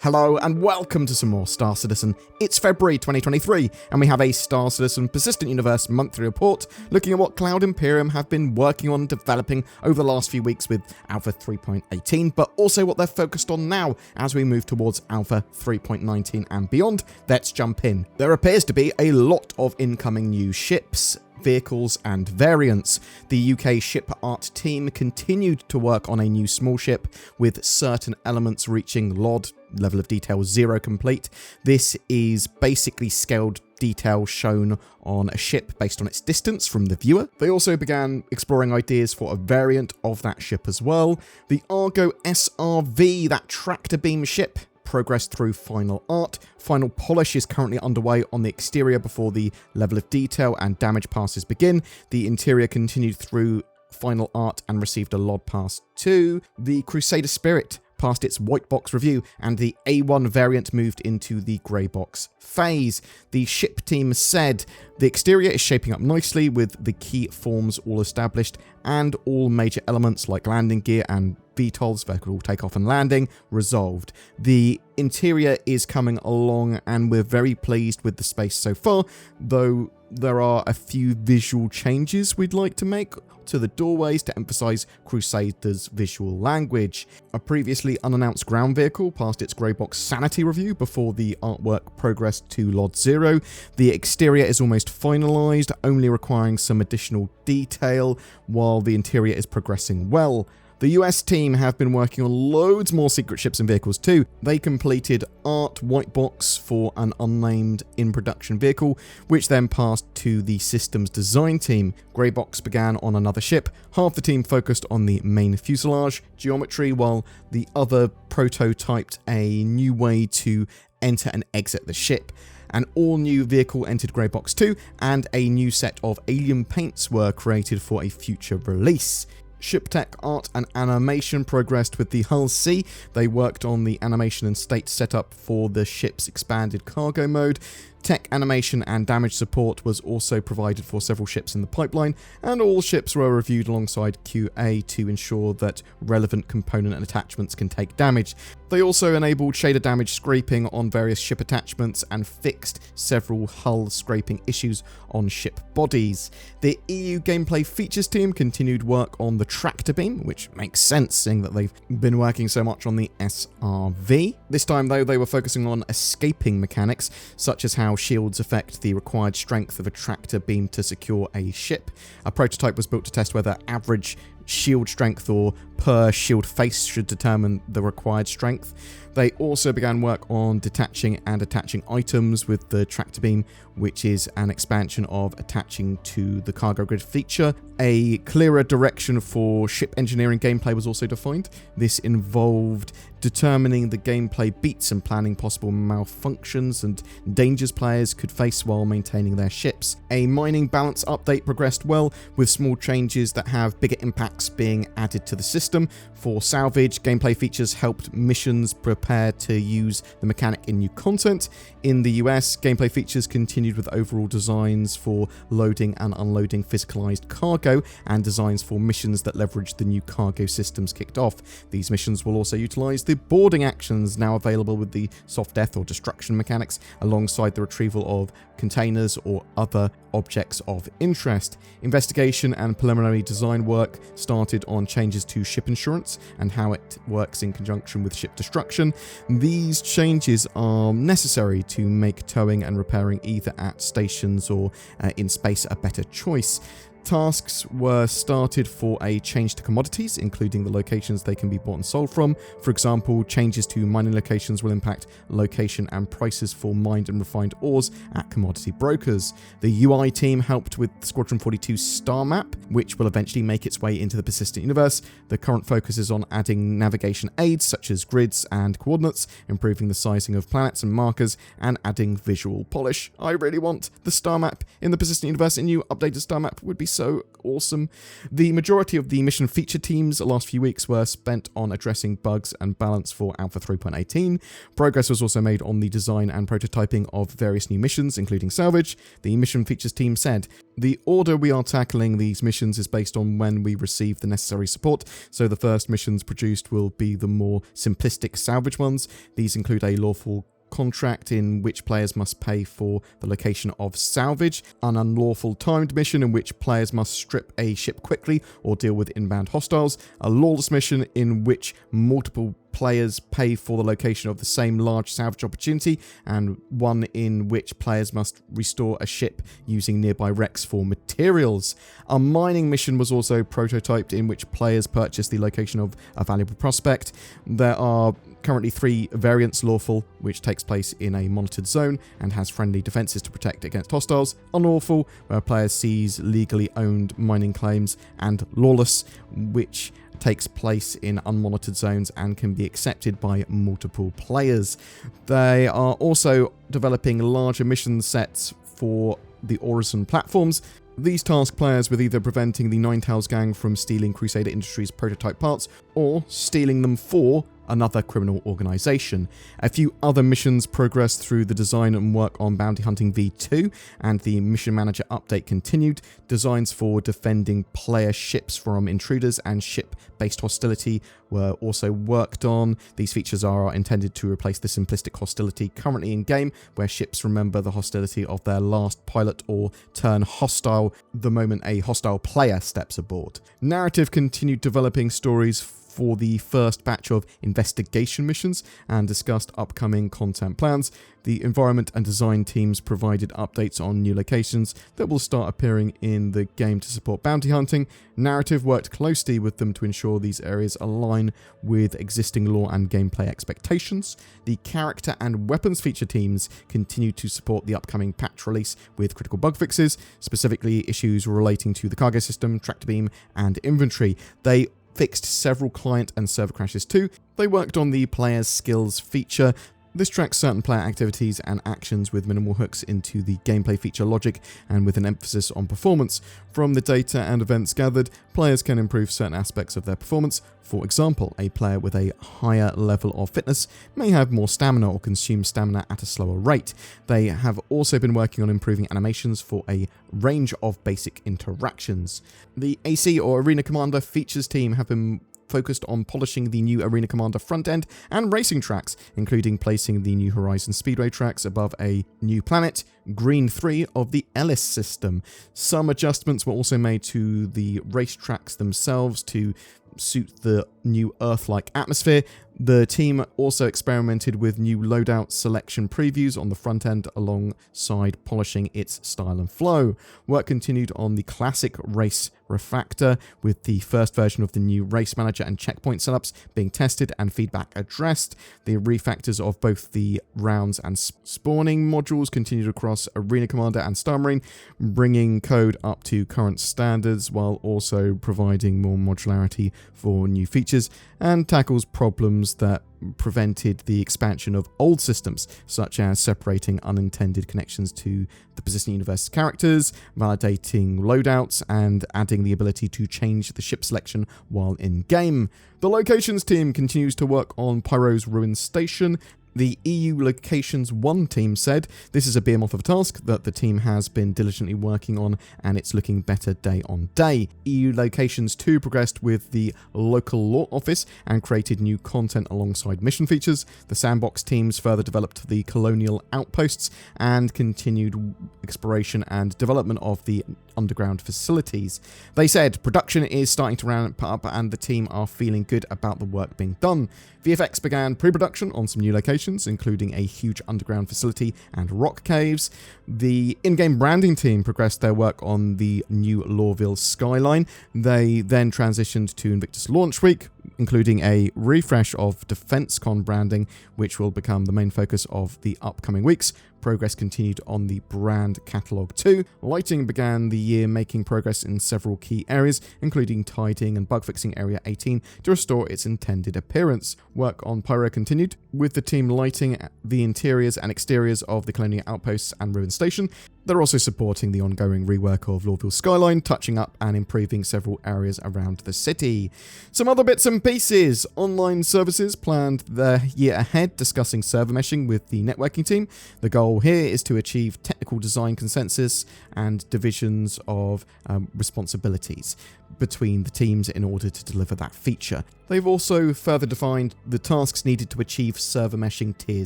Hello and welcome to some more Star Citizen. It's February 2023 and we have a Star Citizen Persistent Universe monthly report looking at what Cloud Imperium have been working on developing over the last few weeks with Alpha 3.18, but also what they're focused on now as we move towards Alpha 3.19 and beyond. Let's jump in. There appears to be a lot of incoming new ships, vehicles and variants. The UK ship art team continued to work on a new small ship with certain elements reaching LOD, level of detail 0 complete. This is basically scaled detail shown on a ship based on its distance from the viewer. They also began exploring ideas for a variant of that ship as well. The Argo SRV, that tractor beam ship, progressed through final art. Final polish is currently underway on the exterior before the level of detail and damage passes begin. The interior continued through final art and received a LOD pass too. The Crusader Spirit passed its white box review and the A1 variant moved into the grey box phase. The ship team said the exterior is shaping up nicely with the key forms all established and all major elements like landing gear and VTOLs, vertical takeoff and landing, resolved. The interior is coming along and we're very pleased with the space so far, though there are a few visual changes we'd like to make to the doorways to emphasize Crusader's visual language. A previously unannounced ground vehicle passed its grey box sanity review before the artwork progressed to LOD 0. The exterior is almost finalized, only requiring some additional detail, while the interior is progressing well. The US team have been working on loads more secret ships and vehicles too. They completed art white box for an unnamed in-production vehicle, which then passed to the systems design team. Grey box began on another ship. Half the team focused on the main fuselage geometry, while the other prototyped a new way to enter and exit the ship. An all-new vehicle entered Grey Box 2, and a new set of alien paints were created for a future release. Ship tech, art and animation progressed with the Hull C. They worked on the animation and state setup for the ship's expanded cargo mode. Tech, animation and damage support was also provided for several ships in the pipeline, and all ships were reviewed alongside QA to ensure that relevant component and attachments can take damage. They also enabled shader damage scraping on various ship attachments and fixed several hull scraping issues on ship bodies. The EU gameplay features team continued work on the tractor beam, which makes sense seeing that they've been working so much on the SRV. This time though, they were focusing on escaping mechanics, such as how shields affect the required strength of a tractor beam to secure a ship. A prototype was built to test whether average shield strength or per shield face should determine the required strength. They also began work on detaching and attaching items with the tractor beam, which is an expansion of attaching to the cargo grid feature. A clearer direction for ship engineering gameplay was also defined. This involved determining the gameplay beats and planning possible malfunctions and dangers players could face while maintaining their ships. A mining balance update progressed well, with small changes that have bigger impacts being added to the system. For salvage, gameplay features helped missions prepare to use the mechanic in new content. In the US, gameplay features continued with overall designs for loading and unloading physicalized cargo and designs for missions that leverage the new cargo systems kicked off. These missions will also utilize the boarding actions now available with the soft death or destruction mechanics, alongside the retrieval of containers or other objects of interest. Investigation and preliminary design work started on changes to ship insurance and how it works in conjunction with ship destruction. These changes are necessary to make towing and repairing either at stations or in space a better choice. Tasks were started for a change to commodities, including the locations they can be bought and sold from. For example, changes to mining locations will impact location and prices for mined and refined ores at commodity brokers. The UI team helped with Squadron 42's star map, which will eventually make its way into the Persistent Universe. The current focus is on adding navigation aids such as grids and coordinates, improving the sizing of planets and markers, and adding visual polish. I really want the star map in the Persistent Universe. A new updated star map would be so awesome. The majority of the mission feature teams the last few weeks were spent on addressing bugs and balance for Alpha 3.18. Progress was also made on the design and prototyping of various new missions, including salvage. The mission features team said, "The order we are tackling these missions is based on when we receive the necessary support, so the first missions produced will be the more simplistic salvage ones. These include a lawful contract in which players must pay for the location of salvage, an unlawful timed mission in which players must strip a ship quickly or deal with inbound hostiles, a lawless mission in which multiple players pay for the location of the same large salvage opportunity, and one in which players must restore a ship using nearby wrecks for materials. A mining mission was also prototyped in which players purchase the location of a valuable prospect. There are currently 3 variants: lawful, which takes place in a monitored zone and has friendly defenses to protect against hostiles; unlawful, where players seize legally owned mining claims; and lawless, which takes place in unmonitored zones and can be accepted by multiple players. They are also developing larger mission sets for the Horizon platforms. These task players with either preventing the Ninetales gang from stealing Crusader Industries prototype parts or stealing them for another criminal organization. A few other missions progressed through the design and work on Bounty Hunting V2, and the Mission Manager update continued. Designs for defending player ships from intruders and ship-based hostility were also worked on. These features are intended to replace the simplistic hostility currently in game, where ships remember the hostility of their last pilot or turn hostile the moment a hostile player steps aboard. Narrative continued developing stories for the first batch of investigation missions and discussed upcoming content plans. The environment and design teams provided updates on new locations that will start appearing in the game to support bounty hunting. Narrative worked closely with them to ensure these areas align with existing lore and gameplay expectations. The character and weapons feature teams continue to support the upcoming patch release with critical bug fixes, specifically issues relating to the cargo system, tractor beam, and inventory. They fixed several client and server crashes too. They worked on the player's skills feature. This tracks certain player activities and actions with minimal hooks into the gameplay feature logic and with an emphasis on performance. From the data and events gathered, players can improve certain aspects of their performance. For example, a player with a higher level of fitness may have more stamina or consume stamina at a slower rate. They have also been working on improving animations for a range of basic interactions. The AC or Arena Commander features team have been focused on polishing the new Arena Commander front end and racing tracks, including placing the New Horizon Speedway tracks above a new planet, Green 3 of the Ellis system. Some adjustments were also made to the race tracks themselves to suit the new Earth-like atmosphere. The team also experimented with new loadout selection previews on the front end alongside polishing its style and flow. Work continued on the classic race refactor, with the first version of the new race manager and checkpoint setups being tested and feedback addressed. The refactors of both the rounds and spawning modules continued across Arena Commander and Star Marine, bringing code up to current standards while also providing more modularity for new features, and tackles problems that prevented the expansion of old systems, such as separating unintended connections to the Persistent Universe characters, validating loadouts, and adding the ability to change the ship selection while in-game. The locations team continues to work on Pyro's Ruin Station. The EU Locations 1 team said this is a behemoth of a task that the team has been diligently working on, and it's looking better day on day. EU Locations 2 progressed with the local law office and created new content alongside mission features. The sandbox teams further developed the colonial outposts and continued exploration and development of the underground facilities. They said production is starting to ramp up and the team are feeling good about the work being done. VFX began pre-production on some new locations, including a huge underground facility and rock caves. The in-game branding team progressed their work on the new Lorville skyline. They then transitioned to Invictus Launch Week, including a refresh of DefenseCon branding, which will become the main focus of the upcoming weeks. Progress continued on the brand catalogue too. Lighting began the year making progress in several key areas, including tidying and bug fixing Area 18 to restore its intended appearance. Work on Pyro continued, with the team lighting the interiors and exteriors of the Colonial Outposts and Ruin Station. They're also supporting the ongoing rework of Lorville's skyline, touching up and improving several areas around the city. Some other bits and pieces. Online services planned the year ahead, discussing server meshing with the networking team. The goal here is to achieve technical design consensus and divisions of responsibilities between the teams in order to deliver that feature. They've also further defined the tasks needed to achieve server meshing tier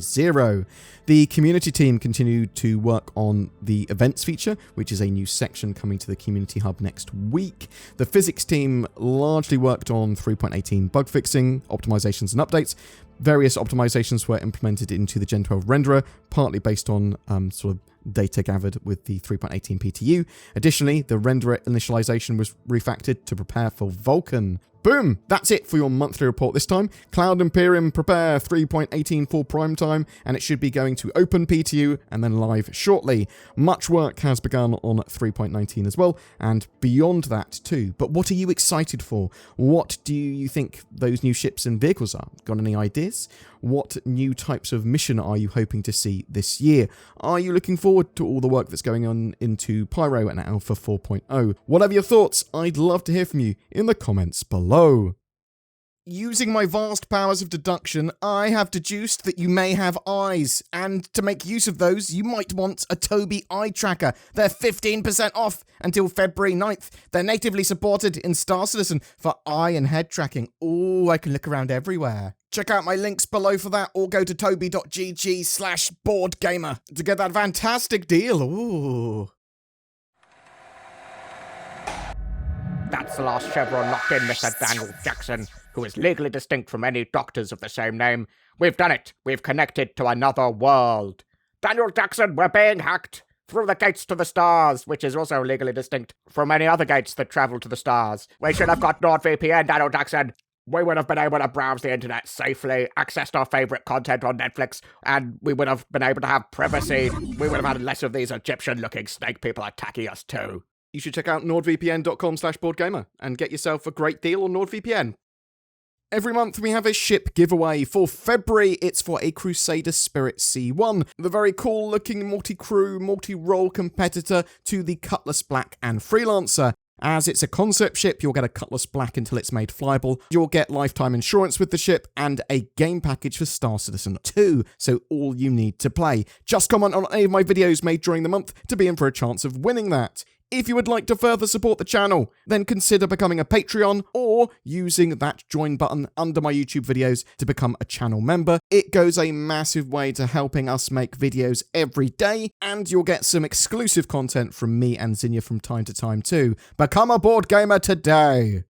0. The community team continued to work on the events feature, which is a new section coming to the community hub next week. The physics team largely worked on 3.18 bug fixing, optimizations and updates. Various optimizations were implemented into the Gen 12 renderer, partly based on sort of data gathered with the 3.18 PTU. Additionally, the renderer initialization was refactored to prepare for Vulkan. Boom! That's it for your monthly report this time. Cloud Imperium prepare 3.18 for prime time, and it should be going to open PTU and then live shortly. Much work has begun on 3.19 as well, and beyond that too. But what are you excited for? What do you think those new ships and vehicles are? Got any ideas? What new types of mission are you hoping to see this year? Are you looking forward to all the work that's going on into Pyro and Alpha 4.0? Whatever your thoughts, I'd love to hear from you in the comments below. Using my vast powers of deduction, I have deduced that you may have eyes, and to make use of those, you might want a Tobii eye tracker. They're 15% off until February 9th. They're natively supported in Star Citizen for eye and head tracking. Ooh, I can look around everywhere. Check out my links below for that, or go to tobii.gg/BoredGamer to get that fantastic deal. Ooh. That's the last chevron locked in, Mr. Daniel Jackson, who is legally distinct from any doctors of the same name. We've done it. We've connected to another world. Daniel Jackson, we're being hacked through the gates to the stars, which is also legally distinct from any other gates that travel to the stars. We should have got NordVPN, Daniel Jackson. We would have been able to browse the internet safely, accessed our favourite content on Netflix, and we would have been able to have privacy. We would have had less of these Egyptian-looking snake people attacking us too. You should check out nordvpn.com/BoredGamer and get yourself a great deal on NordVPN. Every month we have a ship giveaway. For February, it's for a Crusader Spirit C1, the very cool looking multi-crew, multi-role competitor to the Cutlass Black and Freelancer. As it's a concept ship, you'll get a Cutlass Black until it's made flyable. You'll get lifetime insurance with the ship and a game package for Star Citizen 2, so all you need to play. Just comment on any of my videos made during the month to be in for a chance of winning that. If you would like to further support the channel, then consider becoming a Patreon or using that join button under my YouTube videos to become a channel member. It goes a massive way to helping us make videos every day, and you'll get some exclusive content from me and Zinnia from time to time too. Become a BoredGamer today!